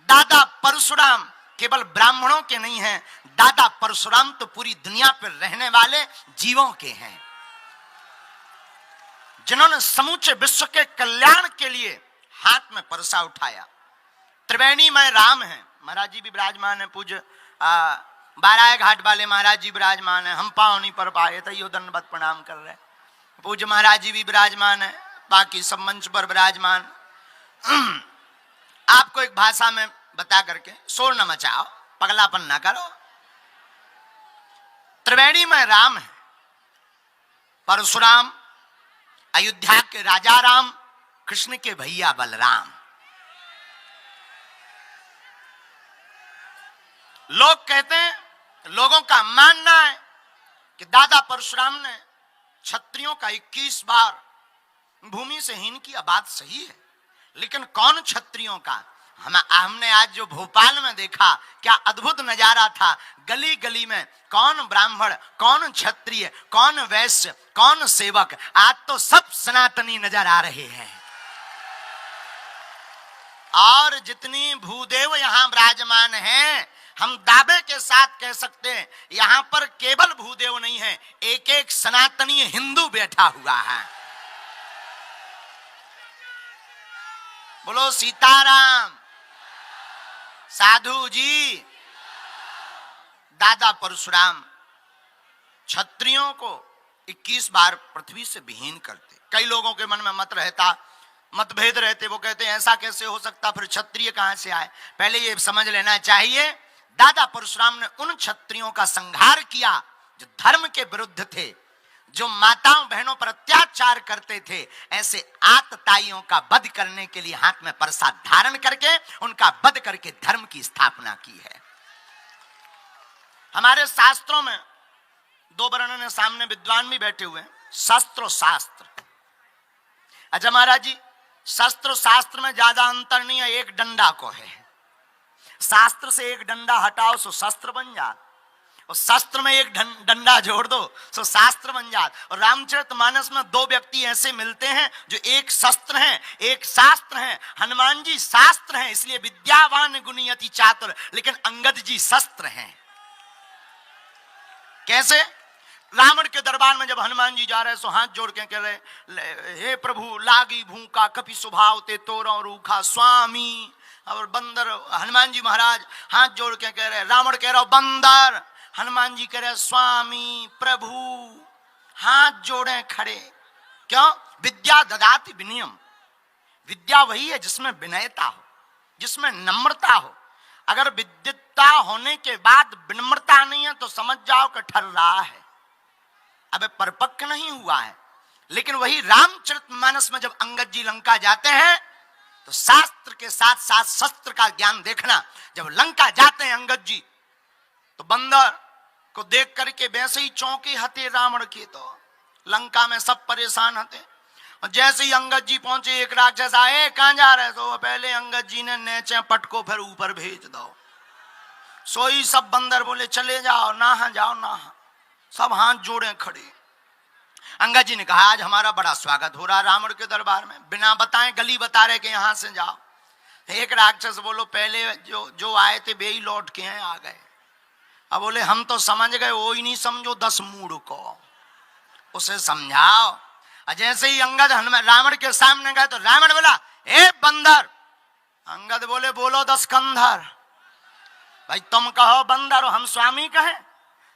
दादा परशुराम केवल ब्राह्मणों के नहीं हैं, दादा परशुराम तो पूरी दुनिया पर रहने वाले जीवों के हैं, जिन्होंने समूचे विश्व के कल्याण के लिए हाथ में परसा उठाया। त्रिवेणी में राम है, महाराज जी भी विराजमान है, पूज्य बाराय घाट वाले महाराज जी विराजमान है, हम पाँव नहीं पर पाए तो यो दंडवत प्रणाम कर रहे। पूज्य महाराज जी भी विराजमान है, बाकी सब मंच पर विराजमान। आपको एक भाषा में बता करके शोर न मचाओ, पगलापन ना करो। त्रिवेणी में राम है, परशुराम, अयोध्या के राजा राम, कृष्ण के भैया बलराम। लोग कहते हैं, लोगों का मानना है कि दादा परशुराम ने क्षत्रियों का 21 बार भूमि से हीन किया। बात सही है, लेकिन कौन क्षत्रियों का? हमने आज जो भोपाल में देखा, क्या अद्भुत नजारा था। गली गली में कौन ब्राह्मण, कौन क्षत्रिय, कौन वैश्य, कौन सेवक, आज तो सब सनातनी नजर आ रहे हैं। और जितनी भूदेव यहां विराजमान हैं, हम दावे के साथ कह सकते हैं यहां पर केवल भूदेव नहीं है, एक एक सनातनी हिंदू बैठा हुआ है। बोलो सीताराम। साधु जी, दादा परशुराम क्षत्रियों को 21 बार पृथ्वी से विहीन करते। कई लोगों के मन में मतभेद रहते, वो कहते हैं ऐसा कैसे हो सकता, फिर क्षत्रिय कहां से आए? पहले ये समझ लेना चाहिए, दादा परशुराम ने उन क्षत्रियों का संहार किया जो धर्म के विरुद्ध थे, जो माताओं बहनों पर अत्याचार करते थे। ऐसे आतताइयों का वध करने के लिए हाथ में परसा धारण करके उनका वध करके धर्म की स्थापना की है। हमारे शास्त्रों में दो वर्णन है, सामने विद्वान भी बैठे हुए हैं, शस्त्र और शास्त्र। अच्छा महाराज जी, शस्त्र और शास्त्र में ज्यादा अंतर नहीं है, एक डंडा को है। शास्त्र से एक डंडा हटाओ सो शस्त्र बन जात, और शस्त्र में एक डंडा जोड़ दो सो शास्त्र बन जात। और रामचरितमानस में दो व्यक्ति ऐसे मिलते हैं जो एक शस्त्र हैं एक शास्त्र हैं। हनुमान जी शास्त्र हैं, इसलिए विद्यावान गुणी अति चातुर, लेकिन अंगद जी शस्त्र हैं। कैसे? रावण के दरबार में जब हनुमान जी जा रहे सो हाथ जोड़ के कह रहे, हे प्रभु लागी भूखा कपि स्वभाव ते तोरो रूखा स्वामी। और बंदर, हनुमान जी महाराज हाथ जोड़ के कह रहे, रावण कह रहा बंदर, हनुमान जी कह रहे स्वामी प्रभु, हाथ जोड़े खड़े। क्यों? विद्या ददाति विनयम। विद्या वही है जिसमें विनयता हो, जिसमें नम्रता हो। अगर विद्वता होने के बाद विनम्रता नहीं है तो समझ जाओ कि ठर रहा है, अब परिपक्व नहीं हुआ है। लेकिन वही रामचरितमानस में जब अंगद जी लंका जाते हैं तो शास्त्र के साथ साथ शस्त्र का ज्ञान देखना। जब लंका जाते हैं अंगद जी तो बंदर को देख करके वैसे ही चौंके हते रावण के, तो लंका में सब परेशान हते। और जैसे ही अंगद जी पहुंचे, एक राक्षस आए, कहां जा रहे? तो पहले अंगद जी ने नेचे पटको फिर ऊपर भेज दो। सोई सब बंदर बोले चले जाओ, नहा जाओ नहा। सब हाथ जोड़े खड़े। अंगद जी ने कहा आज हमारा बड़ा स्वागत हो रहा रावण के दरबार में, बिना बताए गली बता रहे कि यहां से जाओ। एक राक्षस बोलो पहले जो आए थे वे ही लौट के हैं, आ गए। अब बोले हम तो समझ गए, वो ही नहीं समझो 10 मूढ़ को, उसे समझाओ। जैसे ही अंगद रावण के सामने गए तो रावण बोला ए बंदर। अंगद बोले बोलो 10 कंधर। भाई तुम कहो बंदर और हम स्वामी कहें?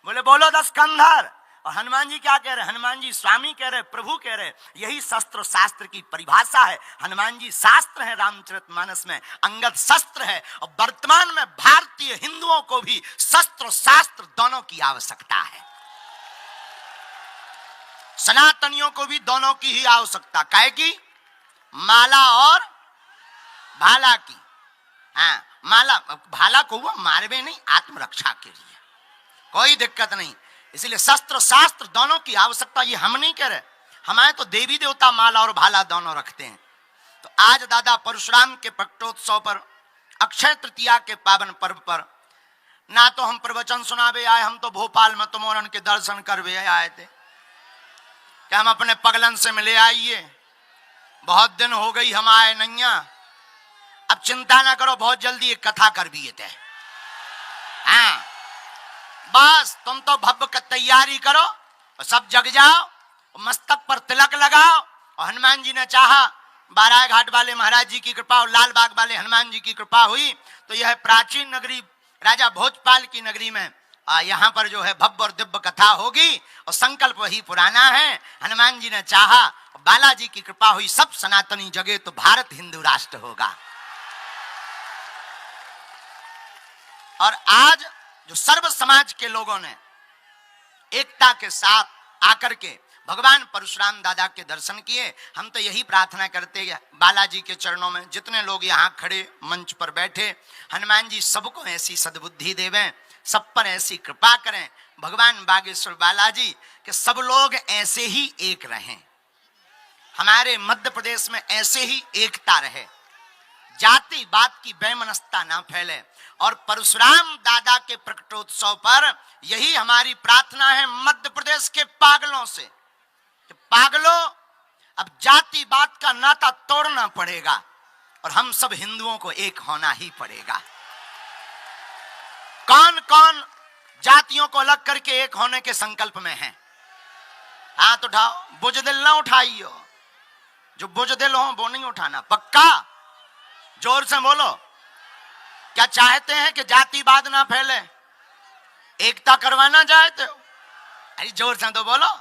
बोले बोलो 10 कंधर। और हनुमान जी क्या कह रहे? हनुमान जी स्वामी कह रहे, प्रभु कह रहे। यही शस्त्र शास्त्र की परिभाषा है। हनुमान जी शास्त्र है रामचरितमानस में, अंगद शस्त्र है। और वर्तमान में भारतीय हिंदुओं को भी शस्त्र शास्त्र दोनों की आवश्यकता है। सनातनियों को भी दोनों की ही आवश्यकता, काहे की? माला और भाला की। हाँ, माला भाला को वो मारवे नहीं, आत्मरक्षा के लिए, कोई दिक्कत नहीं। इसलिए शस्त्र शास्त्र दोनों की आवश्यकता। ये हम नहीं कह रहे, हमारे तो देवी देवता माला और भाला दोनों रखते हैं। तो आज दादा परशुराम के प्रकटोत्सव पर, अक्षय तृतीया के पावन पर्व पर, ना तो हम प्रवचन सुनावे आए, हम तो भोपाल में तुमोरन के दर्शन करवे आए थे। कि हम अपने पगलन से मिले आइए, बहुत दिन हो गई हम आए नैया। अब चिंता ना करो, बहुत जल्दी एक कथा कर भी है। हाँ, बस तुम तो भव्य का तैयारी करो और सब जग जाओ, मस्तक पर तिलक लगाओ। और हनुमान जी ने चाहा, बाराय घाट वाले महाराज जी की कृपा और लाल बाग वाले हनुमान जी की कृपा हुई तो यह प्राचीन नगरी राजा भोजपाल की नगरी में यहाँ पर जो है भव्य और दिव्य कथा होगी। और संकल्प वही पुराना है, हनुमान जी ने चाहा, बालाजी की कृपा हुई, सब सनातनी जगे तो भारत हिंदू राष्ट्र होगा। और आज जो सर्व समाज के लोगों ने एकता के साथ आकर के भगवान परशुराम दादा के दर्शन किए, हम तो यही प्रार्थना करते हैं बालाजी के चरणों में, जितने लोग यहाँ खड़े मंच पर बैठे, हनुमान जी सबको ऐसी सद्बुद्धि देवें, सब पर ऐसी कृपा करें भगवान बागेश्वर बालाजी कि सब लोग ऐसे ही एक रहें, हमारे मध्य प्रदेश में ऐसे ही एकता रहे, जाति बात की बेमनस्ता ना फैले। और परशुराम दादा के प्रकटोत्सव पर यही हमारी प्रार्थना है मध्य प्रदेश के पागलों से कि पागलों, अब जाति बात का नाता तोड़ना पड़ेगा और हम सब हिंदुओं को एक होना ही पड़ेगा। कौन कौन जातियों को अलग करके एक होने के संकल्प में है? हाथ उठाओ, बुजदिल ना उठाइयो, जो बुजदिल हो वो नहीं उठाना, पक्का? जोर से बोलो, क्या चाहते हैं कि जातिवाद ना फैले, एकता करवाना चाहते हो? अरे जोर से तो बोलो।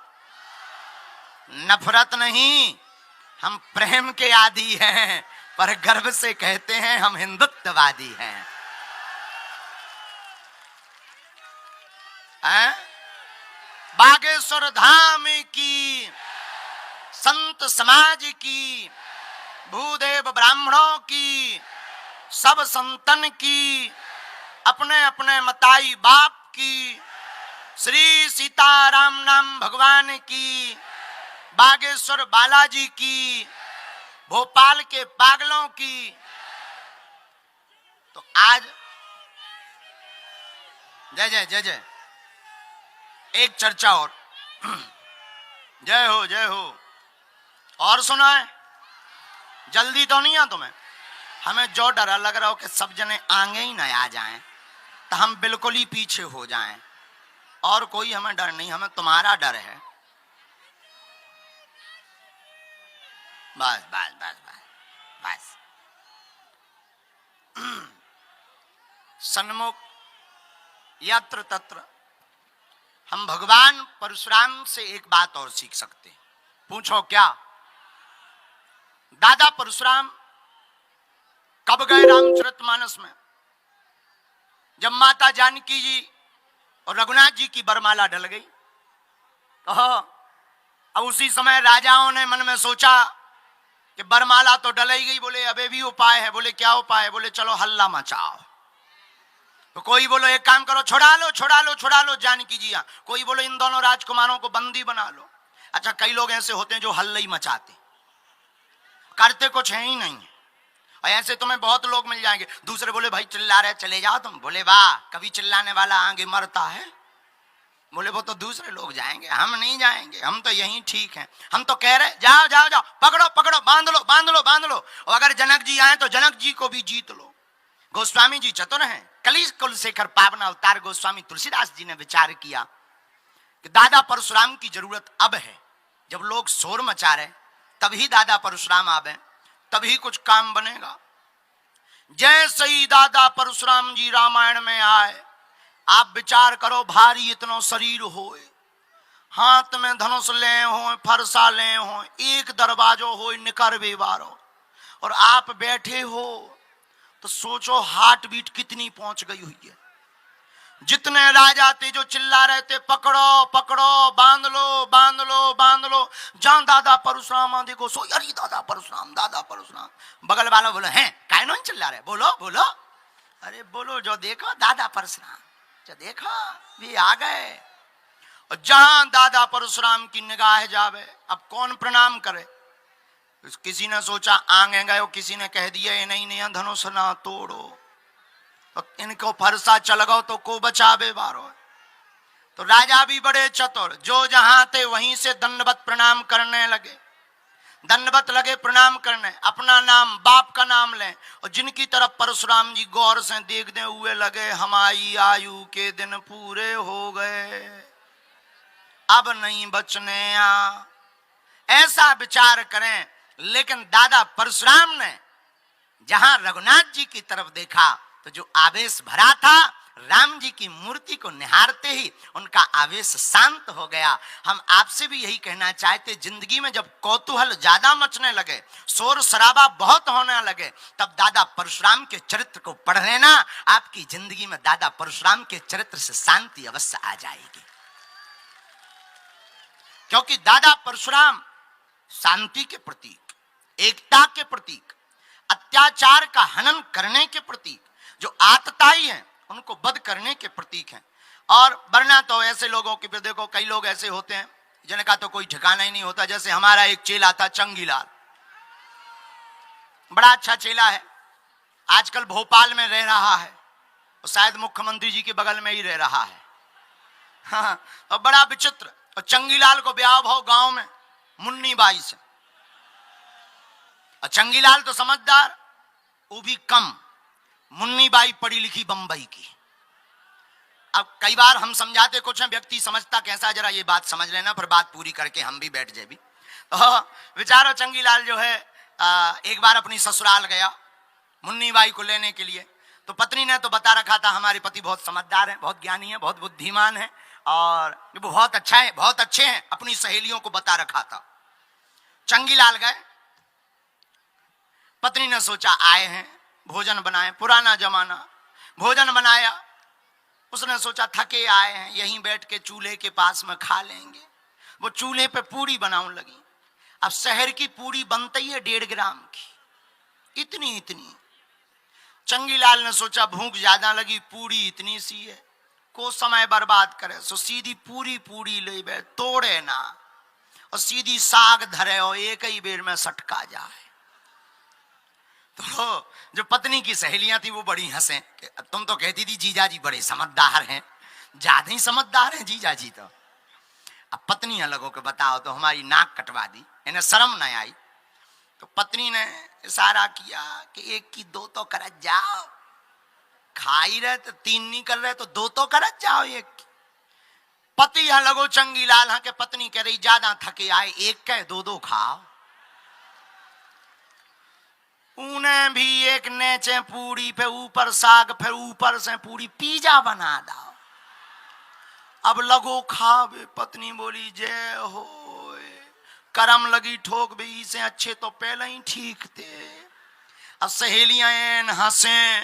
नफरत नहीं, हम प्रेम के आदी हैं, पर गर्व से कहते हैं हम हिंदुत्ववादी हैं। बागेश्वर धाम की, संत समाज की, भूदेव ब्राह्मणों की, सब संतन की, अपने अपने मताई बाप की, श्री सीताराम नाम भगवान की, बागेश्वर बालाजी की, भोपाल के पागलों की। तो आज जय जय जय जय, एक चर्चा और जय हो जय हो। और सुना है, जल्दी तो नहीं है तुम्हें? हमें जो डर लग रहा हो कि सब जने आगे ही न आ जाएं तो हम बिल्कुल ही पीछे हो जाएं, और कोई हमें डर नहीं, हमें तुम्हारा डर है। बस बस बस बस बस। सन्मुख यत्र तत्र हम भगवान परशुराम से एक बात और सीख सकते हैं। पूछो क्या? दादा परशुराम कब गए रामचरितमानस में? जब माता जानकी जी और रघुनाथ जी की बरमाला डल गई। अब उसी समय राजाओं ने मन में सोचा कि बरमाला तो डल ही गई, बोले अबे भी उपाय है। बोले क्या उपाय है? बोले चलो हल्ला मचाओ। तो कोई बोलो एक काम करो, छुड़ा लो छुड़ा लो छुड़ा लो जानकी जी। कोई बोलो इन दोनों राजकुमारों को बंदी बना लो। अच्छा, कई लोग ऐसे होते हैं जो हल्ला ही मचाते, करते कुछ है ही नहीं। और ऐसे तुम्हें बहुत लोग मिल जाएंगे। दूसरे बोले भाई चिल्ला रहे चले जाओ तुम। बोले वाह, कभी चिल्लाने वाला आगे मरता है। बोले वो तो दूसरे लोग जाएंगे, हम नहीं जाएंगे, हम तो यहीं ठीक हैं। हम तो कह रहे जाओ जाओ जाओ, पकड़ो पकड़ो, बांध लो बांध लो बांध लो। और अगर जनक जी आए तो जनक जी को भी जीत लो। गोस्वामी जी चतुर हैं। कली कुलशेखर पावन अवतार गोस्वामी तुलसीदास जी ने विचार किया कि दादा परशुराम की जरूरत अब है। जब लोग शोर मचा रहे तभी दादा परशुराम आवे, तभी कुछ काम बनेगा। जैसे ही दादा परशुराम जी रामायण में आए, आप विचार करो, भारी इतना शरीर होए, हाथ में धनुष ले हो, फरसा ले हो, एक दरवाजो हो, निकर बेवारो, और आप बैठे हो तो सोचो हार्ट बीट कितनी पहुंच गई हुई है। जितने राजा थे जो चिल्ला रहे थे पकड़ो पकड़ो, बांध लो बांध लो बांध लो, जहां दादा परशुराम देखो सो अरे दादा परशुराम दादा परशुराम। बगल वाला बोलो हैं काय नहीं चिल्ला रहे, बोलो बोलो, अरे बोलो, जो देखो दादा परशुराम, जो देखो भी आ गए। और जहां दादा परशुराम की निगाह जावे, अब कौन प्रणाम करे? किसी ने सोचा आगे गए, किसी ने कह दिया ये नहीं धनुष ना तोड़ो, तो इनको फरसा चल गो तो को बचावे बारो। तो राजा भी बड़े चतुर, जो जहां थे वहीं से दंडवत प्रणाम करने लगे। दंडवत लगे प्रणाम करने, अपना नाम बाप का नाम लें, और जिनकी तरफ परशुराम जी गौर से देखने हुए लगे, हमारी आयु के दिन पूरे हो गए, अब नहीं बचने आ, ऐसा विचार करें। लेकिन दादा परशुराम ने जहां रघुनाथ जी की तरफ देखा तो जो आवेश भरा था, राम जी की मूर्ति को निहारते ही उनका आवेश शांत हो गया। हम आपसे भी यही कहना चाहते, जिंदगी में जब कौतूहल ज्यादा मचने लगे, शोर शराबा बहुत होने लगे, तब दादा परशुराम के चरित्र को पढ़ लेना, आपकी जिंदगी में दादा परशुराम के चरित्र से शांति अवश्य आ जाएगी। क्योंकि दादा परशुराम शांति के प्रतीक, एकता के प्रतीक, अत्याचार का हनन करने के प्रतीक, जो आतताई हैं उनको वध करने के प्रतीक हैं। और वरना तो ऐसे लोगों की, देखो कई लोग ऐसे होते हैं जिनका तो कोई ठिकाना ही नहीं होता। जैसे हमारा एक चेला था चंगीलाल, बड़ा अच्छा चेला है, आजकल भोपाल में रह रहा है, और शायद मुख्यमंत्री जी के बगल में ही रह रहा है। हाँ, और बड़ा विचित्र। और चंगीलाल को ब्याह भाव गांव में मुन्नी बाई से, और चंगीलाल तो समझदार, वो भी कम, मुन्नी बाई पढ़ी लिखी बंबई की। अब कई बार हम समझाते कुछ हैं, व्यक्ति समझता कैसा, जरा ये बात समझ लेना, फिर बात पूरी करके हम भी बैठ जाए भी। तो बेचारा चंगीलाल जो है एक बार अपनी ससुराल गया मुन्नी बाई को लेने के लिए। तो पत्नी ने तो बता रखा था हमारे पति बहुत समझदार हैं, बहुत ज्ञानी हैं, बहुत बुद्धिमान हैं, और बहुत अच्छा है, बहुत अच्छे हैं, अपनी सहेलियों को बता रखा था। चंगीलाल गए, पत्नी ने सोचा आए हैं भोजन बनाए, पुराना जमाना, भोजन बनाया। उसने सोचा थके आए हैं, यहीं बैठ के चूल्हे के पास में खा लेंगे। वो चूल्हे पे पूरी बनाने लगी। अब शहर की पूरी बनती है 1.5 ग्राम की, इतनी इतनी। चंगीलाल ने सोचा भूख ज्यादा लगी, पूरी इतनी सी है, को समय बर्बाद करे, सो सीधी पूरी ले बे, तोड़े ना, और सीधी साग धरे और एक ही बेर में सटका जाए। तो जो पत्नी की सहेलियां थी वो बड़ी हंसे कि तुम तो कहती थी जीजा जी बड़े समझदार हैं, ज्यादा ही समझदार हैं जीजा जी। तो अब पत्नी अलग होकर बताओ तो हमारी नाक कटवा दी, इन्हें शर्म नहीं आई। तो पत्नी ने इशारा किया कि 1 की 2 तो कर जाओ, खा ही रहे तो 3 नहीं कर रहे तो 2 तो कर जाओ 1 की। पति यहां लगो चंगीलाल हाँ के पत्नी कह रही ज्यादा थके आए, 1 के 2 खाओ। उन्हें भी एक नेचे पूरी, फिर ऊपर साग, फिर ऊपर से पूरी, पिज्जा बना दो। अब लगो खावे। पत्नी बोली जय हो, करम लगी ठोक भी से, अच्छे तो पहले ही ठीक थे। अब सहेलियां हंसे।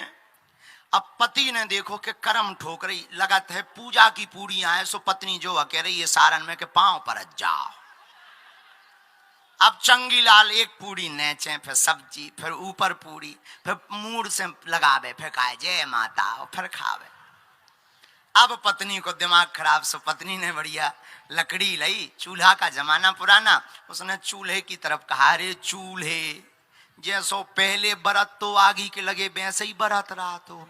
अब पति ने देखो कि करम ठोक रही, लगत है पूजा की पूड़ियां है, सो पत्नी जो कह रही है सारण में के पांव पर जाओ। अब चंगीलाल 1 पूड़ी नेचे, फिर सब्जी, फिर ऊपर पूड़ी, फिर मूड से लगावे, फिर खाए जय माता, फिर खावे। अब पत्नी को दिमाग खराब, सो पत्नी ने बढ़िया लकड़ी लाई, चूल्हा का जमाना पुराना, उसने चूल्हे की तरफ कहा रे चूल्हे, जैसो पहले बरत तो आगी के लगे वैसे ही बरत रहा। तो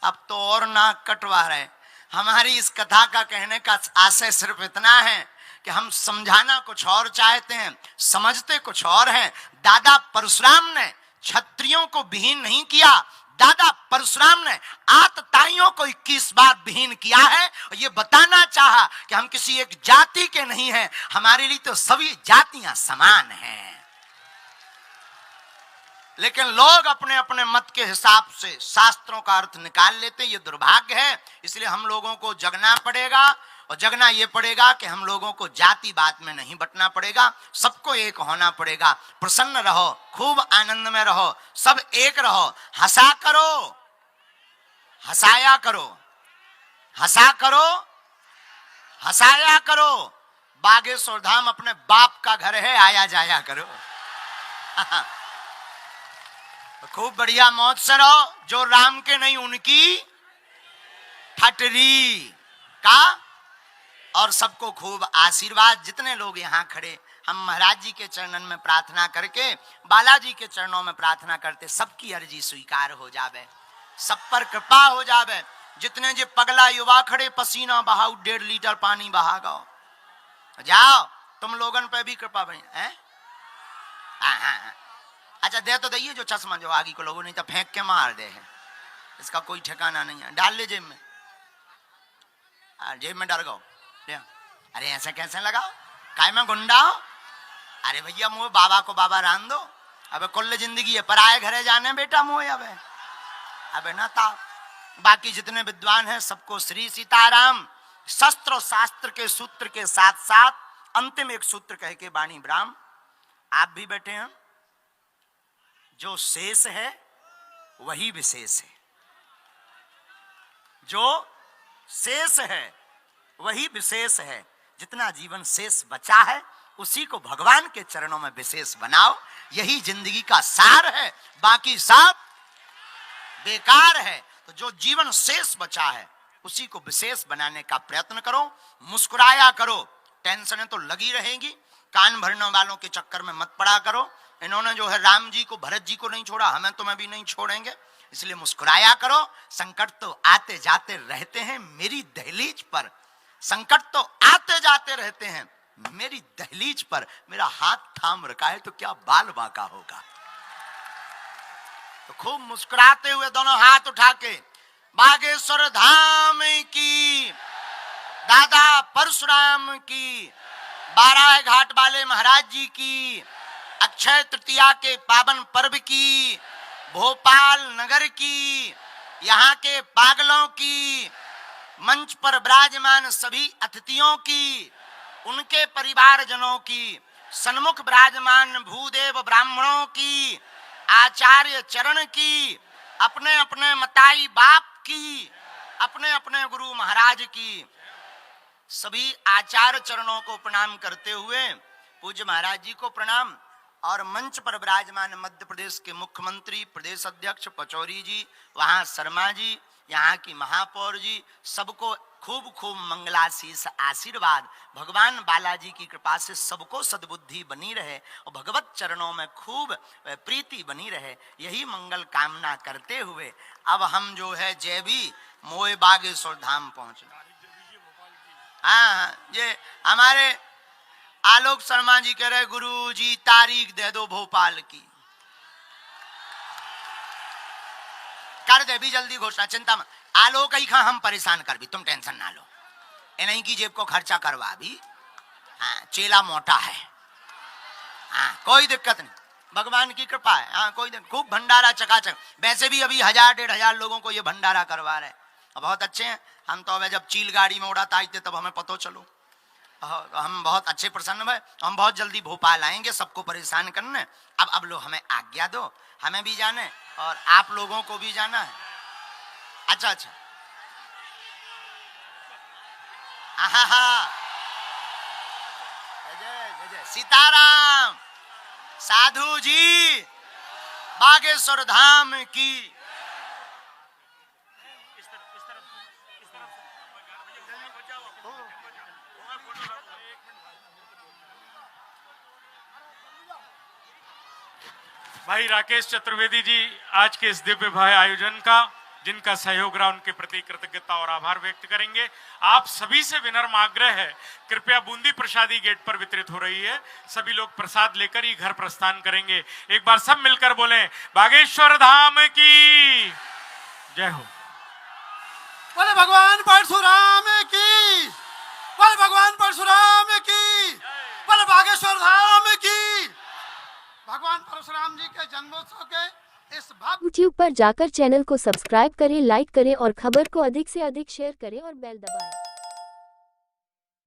अब तो और नाक कटवा रहे। हमारी इस कथा का कहने का आशय सिर्फ इतना है कि हम समझाना कुछ और चाहते हैं, समझते कुछ और हैं। दादा परशुराम ने क्षत्रियों को विहीन नहीं किया, दादा परशुराम ने आतताइयों को 21 बार विहीन किया है, और ये बताना चाहा कि हम किसी एक जाति के नहीं हैं, हमारे लिए तो सभी जातियां समान हैं। लेकिन लोग अपने अपने मत के हिसाब से शास्त्रों का अर्थ निकाल लेते, ये दुर्भाग्य है। इसलिए हम लोगों को जगना पड़ेगा, और जगना ये पड़ेगा कि हम लोगों को जाति बात में नहीं बंटना पड़ेगा, सबको एक होना पड़ेगा। प्रसन्न रहो, खूब आनंद में रहो, सब एक रहो, हंसा करो, हंसाया करो, हंसा करो, हंसाया करो। बागेश्वर धाम अपने बाप का घर है, आया जाया करो। खूब बढ़िया मौज से रहो, जो राम के नहीं उनकी ठटरी का, और सबको खूब आशीर्वाद। जितने लोग यहाँ खड़े, हम महाराज जी के चरणन में प्रार्थना करके, बालाजी के चरणों में प्रार्थना करते, सबकी अर्जी स्वीकार हो जावे, सब पर कृपा हो जावे। जितने जे पगला युवा खड़े पसीना बहाओ 1.5 लीटर पानी बहा गाओ। जाओ तुम लोगन पे भी कृपा बनी है। अच्छा दे तो दइए जो चश्मा जो आगे को लोगों नहीं तो फेंक के मार दे है, इसका कोई ठिकाना नहीं है। डाल ले जेब में, जेब में डर गो। अरे ऐसे कैसे लगाओ, काय में गुंडा हो? अरे भैया मुझे बाबा को बाबा रान दो। अबे कुल्ले जिंदगी है, पराए घरे जाने बेटा मोह। अबे ना था। बाकी जितने विद्वान हैं सबको श्री सीताराम। शस्त्र और शास्त्र के सूत्र के साथ साथ अंतिम एक सूत्र कह के वाणी ब्राह्म। आप भी बैठे हैं, जो शेष है वही विशेष है। जो शेष है वही विशेष है। जितना जीवन शेष बचा है उसी को भगवान के चरणों में विशेष बनाओ। यही जिंदगी का सार है, बाकी सब बेकार है। तो जो जीवन शेष बचा है उसी को विशेष बनाने का प्रयत्न करो। मुस्कुराया करो, टेंशनें तो लगी रहेंगी। कान भरने वालों के चक्कर में मत पड़ा करो। इन्होंने जो है राम जी को भरत जी को नहीं छोड़ा, हमें तुम्हें भी नहीं छोड़ेंगे। इसलिए मुस्कुराया करो। संकट तो आते जाते रहते हैं मेरी दहलीज पर, संकट तो आते जाते रहते हैं मेरी दहलीज पर। मेरा हाथ थाम रखा है तो क्या बाल बांका होगा। तो खूब मुस्कुराते हुए दोनों हाथ उठा के बागेश्वर धाम की, दादा परशुराम की, 12 घाट वाले महाराज जी की, अक्षय तृतीया के पावन पर्व की, भोपाल नगर की, यहाँ के पागलों की, मंच पर विराजमान सभी अतिथियों की, उनके परिवारजनों की, सन्मुख विराजमान भूदेव ब्राह्मणों की, आचार्य चरण की, अपने अपने मताई बाप की, अपने अपने गुरु महाराज की, सभी आचार्य चरणों को प्रणाम करते हुए पूज्य महाराज जी को प्रणाम। और मंच पर विराजमान मध्य प्रदेश के मुख्यमंत्री प्रदेश अध्यक्ष पचौरी जी, वहां शर्मा जी, यहाँ की महापौर जी, सबको खूब खूब मंगलाशीष आशीर्वाद। भगवान बालाजी की कृपा से सबको सद्बुद्धि बनी रहे और भगवत चरणों में खूब प्रीति बनी रहे, यही मंगल कामना करते हुए अब हम जो है जैवी मोए बागेश्वर धाम पहुंचे। हाँ, ये हमारे आलोक शर्मा जी कह रहे गुरु जी तारीख दे दो भोपाल की। कर दे भी जल्दी घोषणा, चिंता मत। आलोक ही खा हम परेशान कर भी, तुम टेंशन ना लो। इन्हीं की जेब को खर्चा करवा भी। हाँ, चेला मोटा है। हाँ, कोई दिक्कत नहीं, भगवान की कृपा है। हाँ, कोई खूब भंडारा चकाचक। वैसे भी अभी 1000-1500 लोगों को ये भंडारा करवा रहे हैं, बहुत अच्छे हैं। हम तो अब जब चील गाड़ी में उड़ाता आते तब हमें पता चलो, हम बहुत अच्छे प्रसन्न है। हम बहुत जल्दी भोपाल आएंगे सबको परेशान करने। अब लो हमें आज्ञा दो, हमें भी जाने और आप लोगों को भी जाना है। अच्छा अच्छा, जय सीताराम। साधु जी बागेश्वर धाम की। भाई राकेश चतुर्वेदी जी आज के इस दिव्य भव्य आयोजन का, जिनका सहयोग रहा, उनके प्रति कृतज्ञता और आभार व्यक्त करेंगे। आप सभी से विनम्र आग्रह है, कृपया बूंदी प्रसादी गेट पर वितरित हो रही है, सभी लोग प्रसाद लेकर ही घर प्रस्थान करेंगे। एक बार सब मिलकर बोलें बागेश्वर धाम की जय हो। बोले भगवान परशुराम की, बोले भगवान परशुराम की, बोले बागेश्वर धाम की। भगवान परशुराम जी के जन्मोत्सव के इस YouTube पर जाकर चैनल को सब्सक्राइब करें, लाइक करें और खबर को अधिक से अधिक शेयर करें और बेल दबाएं।